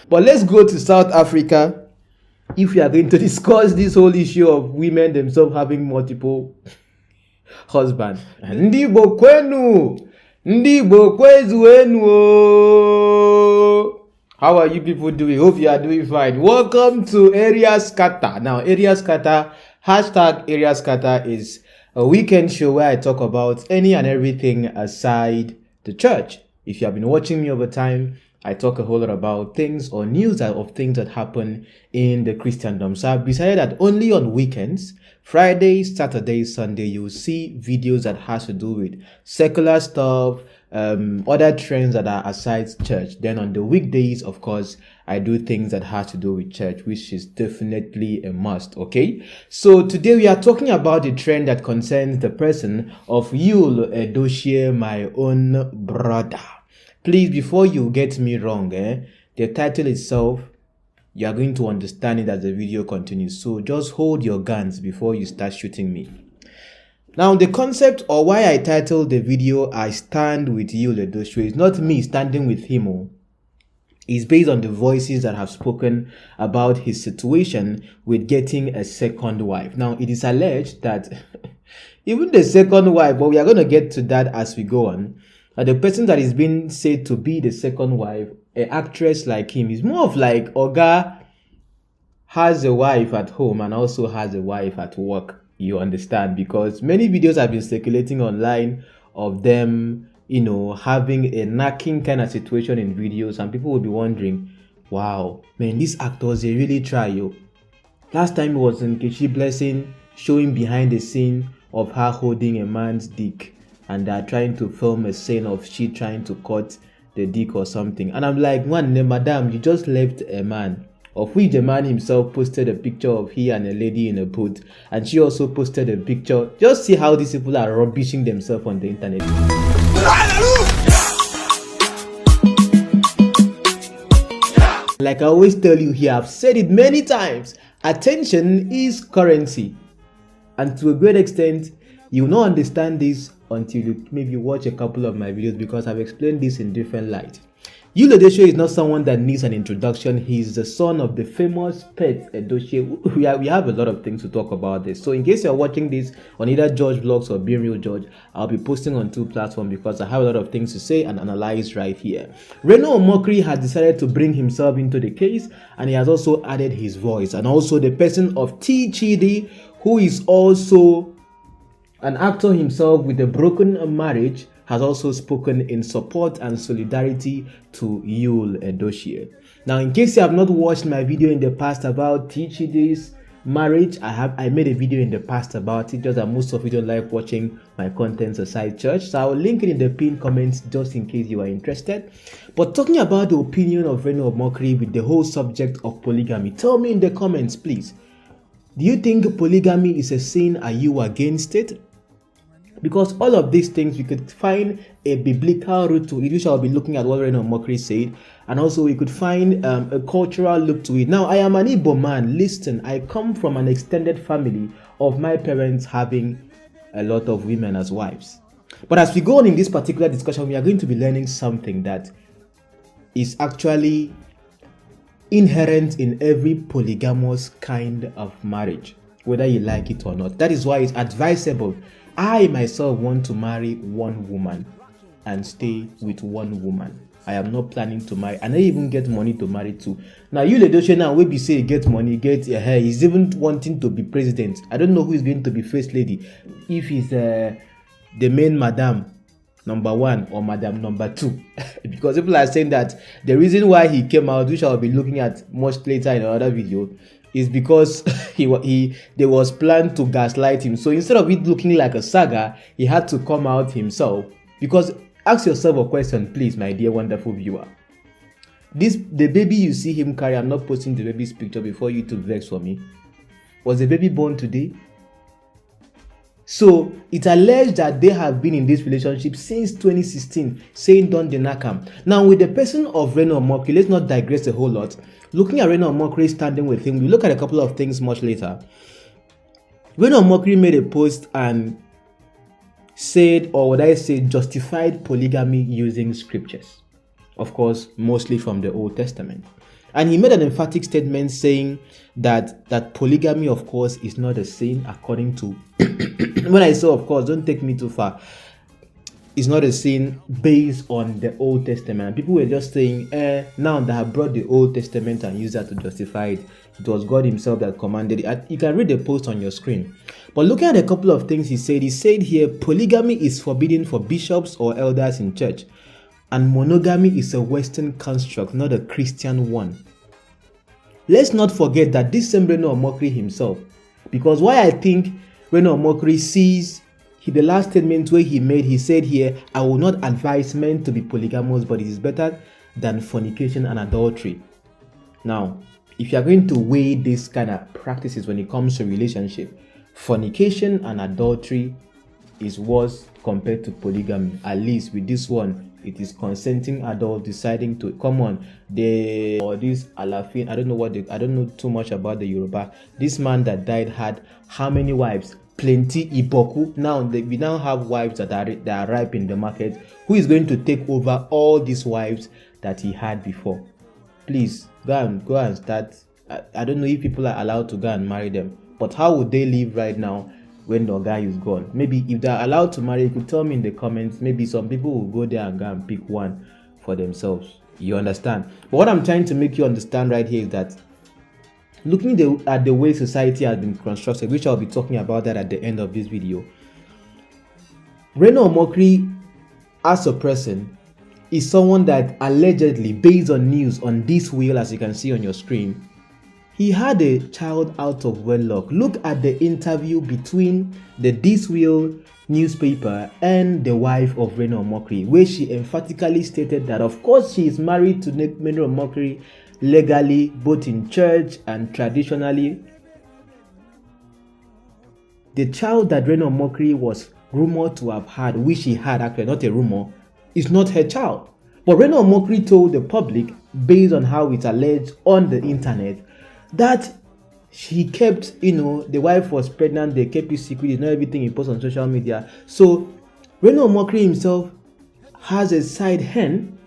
But let's go to South Africa if we are going to discuss this whole issue of women themselves having multiple husbands. Ndibo kwenu, ndibo kwezuenu. How are you people doing? Hope you are doing fine. Welcome to Area Scatter. Now, Area Scatter, hashtag Area Scatter is a weekend show where I talk about any and everything aside the church. If you have been watching me over time, I talk a whole lot about things or news of things that happen in the Christendom. So I've decided that only on weekends, Fridays, Saturdays, Sunday, you'll see videos that has to do with secular stuff, other trends that are aside church. Then on the weekdays, of course, I do things that have to do with church, which is definitely a must, okay? So today we are talking about the trend that concerns the person of Yul Edochie, my own brother. Please, before you get me wrong, the title itself, you are going to understand it as the video continues. So just hold your guns before you start shooting me. Now, the concept or why I titled the video, I Stand With Yul Edochie, is not me standing with him. It's based on the voices that have spoken about his situation with getting a second wife. Now, it is alleged that even the second wife, but we are going to get to that as we go on, the person that is being said to be the second wife, an actress like him, is more of like Oga has a wife at home and also has a wife at work. You understand? Because many videos have been circulating online of them, having a knacking kind of situation in videos, and people will be wondering, wow, man, these actors, they really try, yo. Last time it was in Keshi Blessing showing behind the scene of her holding a man's dick, and they're trying to film a scene of she trying to cut the dick or something. And I'm like, madam, you just left a man, of which the man himself posted a picture of he and a lady in a boat, and she also posted a picture. Just see how these people are rubbishing themselves on the internet. Like I always tell you here, I've said it many times, attention is currency. And to a great extent, you will not understand this until you maybe watch a couple of my videos, because I've explained this in different light. Yul Edochie is not someone that needs an introduction. He's the son of the famous Pet Edochie. We have a lot of things to talk about this. So in case you're watching this on either George Vlogs or Being Real George, I'll be posting on two platforms because I have a lot of things to say and analyze right here. Reno Omokri has decided to bring himself into the case, and he has also added his voice. And also the person of T. Chidi, who is also an actor himself with a broken marriage, has also spoken in support and solidarity to Yul Edochie. Now, in case you have not watched my video in the past about Chichi's marriage, I made a video in the past about it, just that most of you don't like watching my contents aside church. So I'll link it in the pinned comments just in case you are interested. But talking about the opinion of Reno Omokri with the whole subject of polygamy, tell me in the comments, please. Do you think polygamy is a sin? Are you against it? Because all of these things, we could find a biblical root to it, which I'll be looking at what Reno Omokri said, and also we could find a cultural look to it. Now, I am an Igbo man. Listen, I come from an extended family of my parents having a lot of women as wives. But as we go on in this particular discussion, we are going to be learning something that is actually inherent in every polygamous kind of marriage, whether you like it or not. That is why it's advisable. I myself want to marry one woman and stay with one woman. I am not planning to marry, and I even get money to marry two. Now, Yul Edochie now, we be say get money, get a hair. He's even wanting to be president. I don't know who is going to be first lady. If he's the main madam number one or madam number two, because people are saying that the reason why he came out, which I'll be looking at much later in another video, is because there was planned to gaslight him. So instead of it looking like a saga, he had to come out himself. Because ask yourself a question, please, my dear wonderful viewer. The baby you see him carry, I'm not posting the baby's picture before you to vex for me. Was the baby born today? So it's alleged that they have been in this relationship since 2016, saying don't deny him. Now with the person of Reno Omokri, let's not digress a whole lot. Looking at Reno Omokri standing with him, we look at a couple of things much later. Reno Omokri made a post and said, or would I say, justified polygamy using scriptures. of course, mostly from the Old Testament. And he made an emphatic statement saying that polygamy, of course, is not a sin according to, when I say, of course, don't take me too far, it's not a sin based on the Old Testament. And people were just saying, now that I brought the Old Testament and used that to justify it, it was God himself that commanded it. You can read the post on your screen. But looking at a couple of things he said here, polygamy is forbidden for bishops or elders in church. And monogamy is a Western construct, not a Christian one. Let's not forget that this same Reno Omokri himself, because why I think Reno Omokri sees the last statement where he made, he said here, I will not advise men to be polygamous, but it is better than fornication and adultery. Now, if you are going to weigh this kind of practices when it comes to relationship, fornication and adultery is worse compared to polygamy. At least with this one, it is consenting adult deciding to come on or this Alafin. I don't know too much about the Yoruba. This man that died had how many wives? Plenty, Iboku. Now we now have wives that are ripe in the market. Who is going to take over all these wives that he had before? Please go and start. I don't know if people are allowed to go and marry them, but how would they live right now when the guy is gone? Maybe if they're allowed to marry, you could tell me in the comments. Maybe some people will go there and go and pick one for themselves. You understand? But what I'm trying to make you understand right here is that looking at the way society has been constructed, which I'll be talking about that at the end of this video, Reno Omokri as a person is someone that allegedly, based on news on this wheel, as you can see on your screen, he had a child out of wedlock. Look at the interview between the This Wheel newspaper and the wife of Reno Omokri, where she emphatically stated that of course she is married to Reno Omokri legally, both in church and traditionally. The child that Reno Omokri was rumored to have had, which she had actually, not a rumor, is not her child. But Reno Omokri told the public, based on how it's alleged on the internet, that she kept, the wife was pregnant, they kept it secret, it's not everything he posts on social media. So Reno Omokri himself has a side hen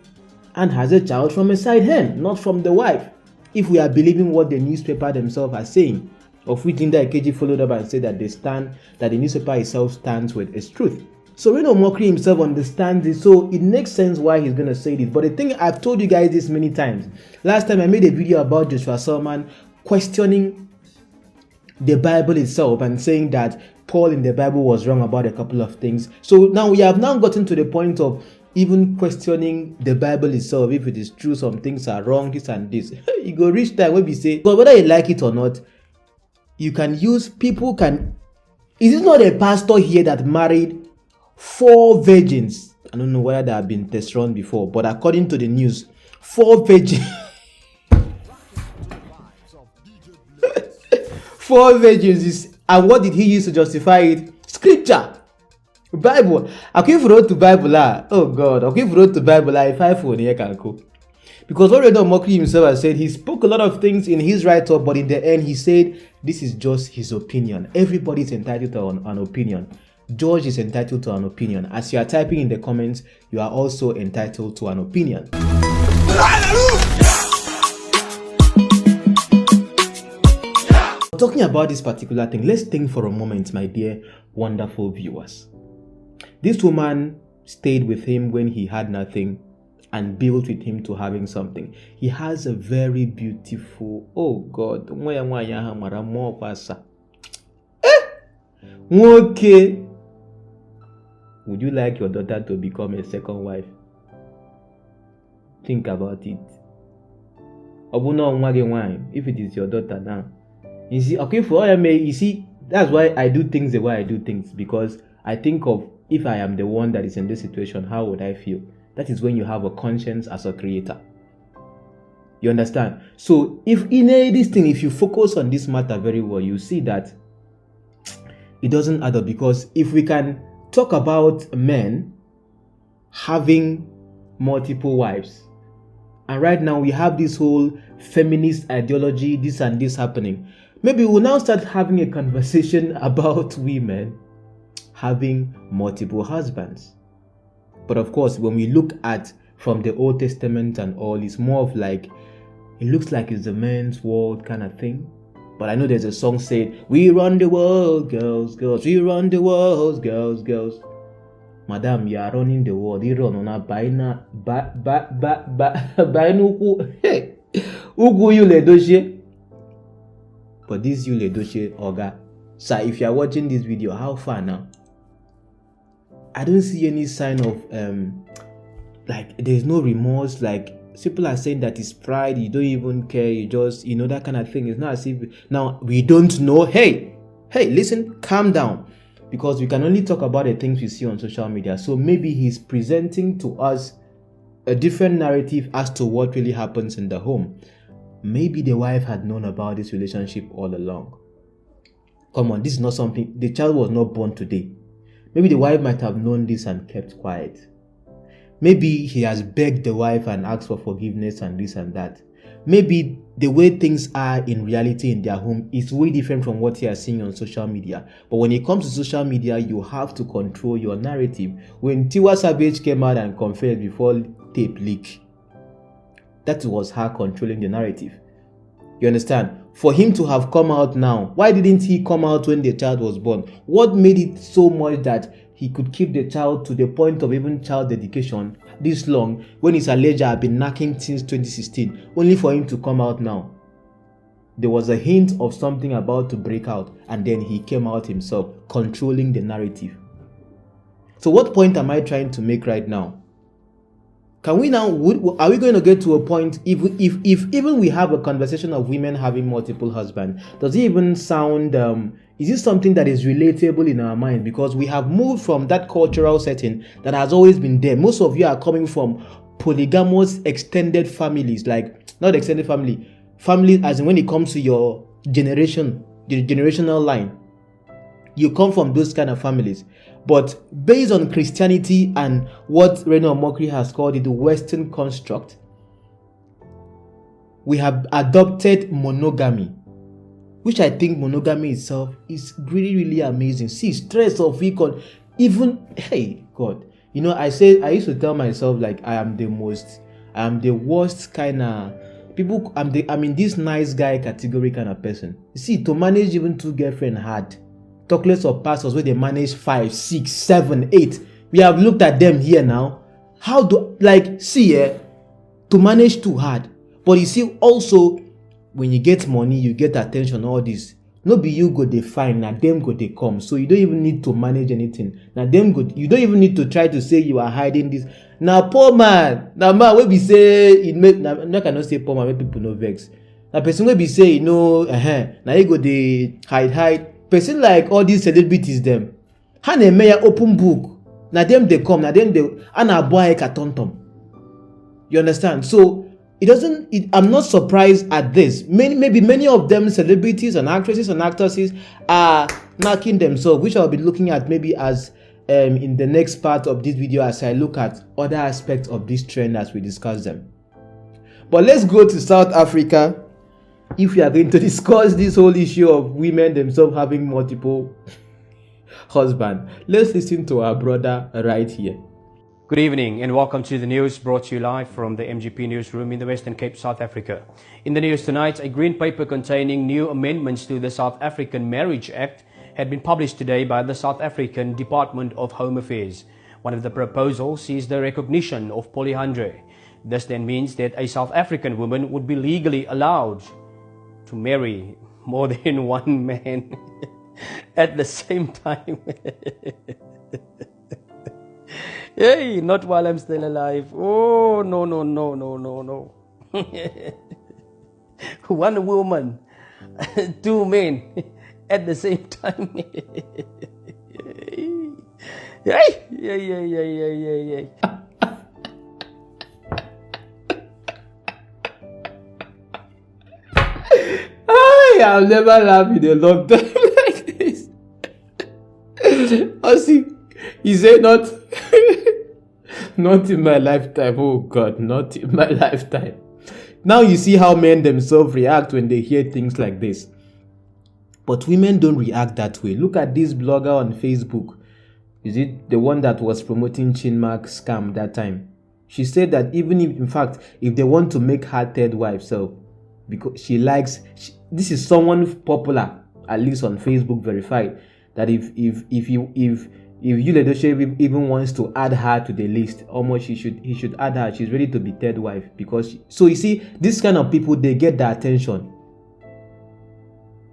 and has a child from a side hen, not from the wife, if we are believing what the newspaper themselves are saying, of which Linda Ikeji followed up and said that that the newspaper itself stands with its truth. So Reno Omokri himself understands it, so it makes sense why he's going to say this. But the thing, I've told you guys this many times. Last time I made a video about Joshua Selman questioning the Bible itself and saying that Paul in the Bible was wrong about a couple of things. So now we have now gotten to the point of even questioning the Bible itself, if it is true, some things are wrong, this and this. You go reach time where we say, but whether you like it or not, you can use, is it not a pastor here that married 4 virgins? I don't know whether they have been test run before, but according to the news, 4 virgins. 4 virgins is, and what did he use to justify it? Scripture. Bible. If you wrote to Bible, oh God, if you wrote to Bible, if I phone here can go. Because what Reno Omokri himself has said, he spoke a lot of things in his write-up, but in the end he said, this is just his opinion. Everybody is entitled to an opinion. George is entitled to an opinion. As you are typing in the comments, you are also entitled to an opinion. Talking about this particular thing, let's think for a moment, my dear, wonderful viewers. This woman stayed with him when he had nothing and built with him to having something. He has a very beautiful, oh God, okay. Would you like your daughter to become a second wife? Think about it. If it is your daughter now. You see, okay, for all I may, you see, that's why I do things the way I do things, because I think of, if I am the one that is in this situation, how would I feel? That is when you have a conscience as a creator. You understand? So if in this thing, if you focus on this matter very well, you see that it doesn't add up. Because if we can talk about men having multiple wives, and right now we have this whole feminist ideology, this and this happening, maybe we'll now start having a conversation about women having multiple husbands. But of course, when we look at from the Old Testament and all. It's more of like, it looks like it's the men's world kind of thing. But I know there's a song saying, we run the world, girls, girls, we run the world, girls, girls. Madam, you are running the world. You run on a baina, hey, Ugu Yul Edochie. But this Yul Edochie, Oga. So if you are watching this video, how far now? I don't see any sign of, like, there's no remorse, like, people are saying that it's pride, you don't even care, you just, that kind of thing. It's not as if, now, we don't know. Hey, listen, calm down. Because we can only talk about the things we see on social media. So maybe he's presenting to us a different narrative as to what really happens in the home. Maybe the wife had known about this relationship all along. Come on, this is not something, the child was not born today. Maybe the wife might have known this and kept quiet. Maybe he has begged the wife and asked for forgiveness and this and that. Maybe the way things are in reality in their home is way different from what you are seeing on social media. But when it comes to social media, you have to control your narrative. When Tiwa Savage came out and confessed before tape leak, that was her controlling the narrative. You understand? For him to have come out now, why didn't he come out when the child was born? What made it so much that he could keep the child to the point of even child dedication this long when his alleged had been knocking since 2016, only for him to come out now? There was a hint of something about to break out, and then he came out himself, controlling the narrative. So what point am I trying to make right now? Can we now, are we going to get to a point, if even we have a conversation of women having multiple husbands, does it even sound, is it something that is relatable in our mind? Because we have moved from that cultural setting that has always been there. Most of you are coming from polygamous extended families, like, not extended family as in when it comes to your generation, the generational line. You come from those kind of families. But based on Christianity and what Reno Omokri has called it, the Western construct, we have adopted monogamy, which I think monogamy itself is really, really amazing. See, stress of econ, even, hey, God. I used to tell myself, like, I am the worst kind of, people, I'm in this nice guy category kind of person. See, to manage even 2 girlfriends hard. Talk less of pastors where they manage 5, 6, 7, 8. We have looked at them here now. How do, like, see, to manage too hard. But you see, also, when you get money, you get attention, all this. No be you go they find, now them go they come. So you don't even need to manage anything. Now them go, you don't even need to try to say you are hiding this. Now poor man, now man, when we say, it make, now I cannot say poor man, when people no vex. Now person will be say, now you go they hide. Person like all these celebrities them. Hane meya open book. Na them they come. Na them they ana boy katontom. You understand? So it doesn't. I'm not surprised at this. Maybe many of them celebrities and actresses and actresses are knocking themselves, which I'll be looking at maybe as in the next part of this video as I look at other aspects of this trend as we discuss them. But let's go to South Africa. If we are going to discuss this whole issue of women themselves having multiple husbands, let's listen to our brother right here. Good evening and welcome to the news brought to you live from the MGP newsroom in the Western Cape, South Africa. In the news tonight, a green paper containing new amendments to the South African Marriage Act had been published today by the South African Department of Home Affairs. One of the proposals is the recognition of polyandry. This then means that a South African woman would be legally allowed to marry more than one man at the same time. Hey, not while I'm still alive. Oh, no. One woman, 2 men at the same time. Yeah. I've never laughed in a long time like this. See, he said not in my lifetime. Oh God, not in my lifetime. Now you see how men themselves react when they hear things like this. But women don't react that way. Look at this blogger on Facebook. Is it the one that was promoting Chinmark scam that time? She said that even if, in fact, if they want to make her third wife, so because she likes, this is someone popular, at least on Facebook, verified, that if Yul Edochie even wants to add her to the list, almost he should add her. She's ready to be third wife because so you see, this kind of people, they get the attention.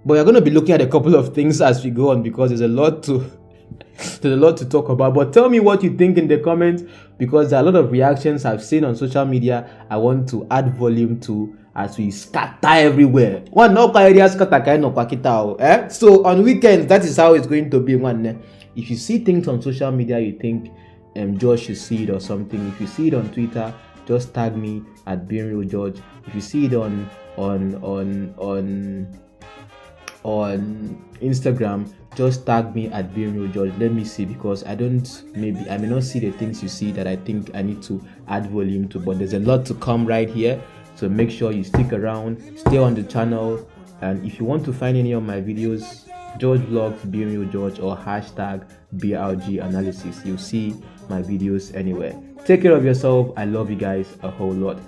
But we're going to be looking at a couple of things as we go on because there's a lot to talk about. But tell me what you think in the comments, because there are a lot of reactions I've seen on social media. I want to add volume to as we scatter everywhere. So on weekends, that is how it's going to be. If you see things on social media you think George should see it or something, if you see it on Twitter, just tag me at BeingRealGeorge. If you see it on Instagram, just tag me at BeingRealGeorge. Let me see, because I may not see the things you see that I think I need to add volume to, but there's a lot to come right here. So make sure you stick around, stay on the channel, and if you want to find any of my videos, George Vlogs, BeingRealGeorge, or hashtag BRG Analysis, you'll see my videos anywhere. Take care of yourself. I love you guys a whole lot.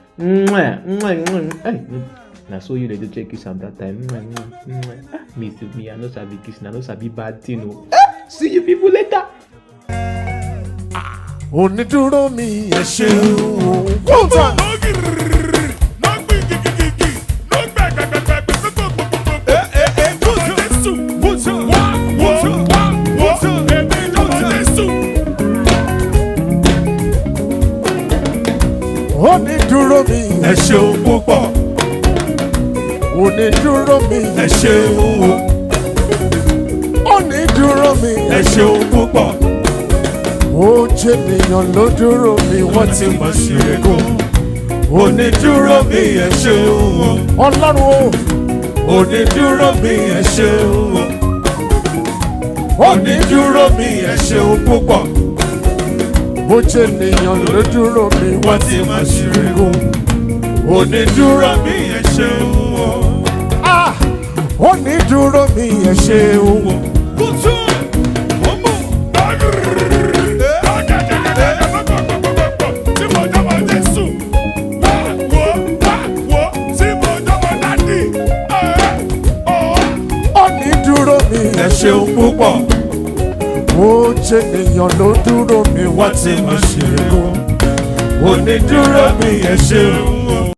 Now so you need to check kiss at that time. Miss me, I know sabi kiss, I know sabi bad thing. See you people later. Oniduro mi ẹ ṣeun. Onídúró mi ẹ ṣeun púpọ̀. Onídúró mi ẹ ṣeun. Onídúró mi ẹ ṣeun púpọ̀. Ó jẹ́ ènìyàn ló dúró mi, wọ́n ti mọ̀ sí ẹ̀kọ́. Onídúró mi ẹ ṣeun. Ọlọ́run o. Onídúró mi ẹ ṣeun. Onídúró mi ẹ ṣeun púpọ̀. Ó jẹ́ ènìyàn ló dúró mi, wọ́n ti mọ̀ sí ẹ̀kọ́. Onídúró mi ẹ ṣeun. Onídúró mi ẹ ṣeun. Ẹ ṣeun púpọ̀. Ó jẹ́ ènìyàn ló dúró mi, wọ́n ti mọ̀ ṣe é kó. Onídúró mi ẹ ṣeun.